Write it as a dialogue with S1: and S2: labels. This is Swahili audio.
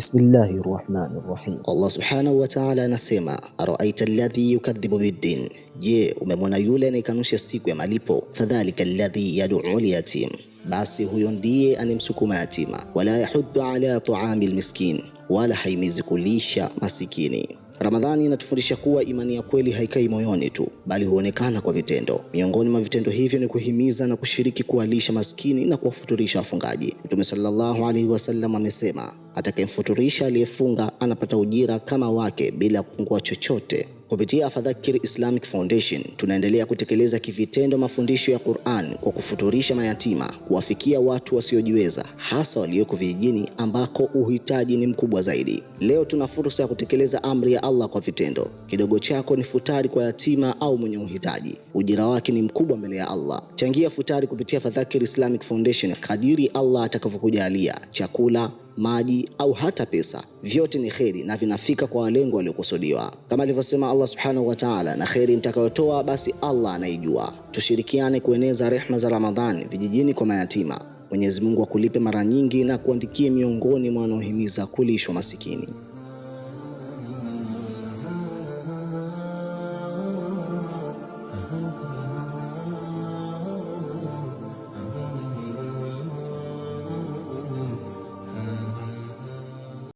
S1: Bismillahirrahmanirrahim. Allah subhanahu wa ta'ala anasema, araaita alladhi yukadhibu biddin, je, umemwona yule anayekanusha siku ya malipo? Fadhalika alladhi yad'u al-yatim, basi huyo ndiye anemsukuma yatima. Wala yahuddu ala ta'ami al-miskin, wala haimizi kulisha masikini. Ramadhani inatufundisha kuwa imani ya kweli haikai moyoni tu, bali huonekana kwa vitendo. Miongoni mwa vitendo hivyo ni kuhimiza na kushiriki kuwalisha maskini na kuwafuturisha wafungaji. Mtume sallallahu alaihi wasallam amesema, atakayemfuturisha aliyefunga anapata ujira kama wake bila kupungua chochote. Kupitia Fadhakir Islamic Foundation tunaendelea kutekeleza kivitendo mafundisho ya Qur'an kwa kufuturisha mayatima, kuwafikia watu wasiojiweza, hasa walioko vijijini ambako uhitaji ni mkubwa zaidi. Leo tuna fursa ya kutekeleza amri ya Allah kwa vitendo. Kidogo chako ni futari kwa yatima au mwenye uhitaji, ujira wake ni mkubwa mbele ya Allah. Changia futari kupitia Fadhakir Islamic Foundation kadiri Allah atakavyokujalia: chakula, maji au hata pesa. Vyote ni kheri na vinafika kwa walengo waliokusudiwa. Kama alivyosema Allah subhanahu wa ta'ala, na kheri mtakayotoa basi Allah anaijua. Tushirikiane kueneza rehma za Ramadhani vijijini kwa mayatima. Mwenyezi Mungu akulipe mara nyingi na kuandikie miongoni mwa wanaohimiza kulishwa masikini.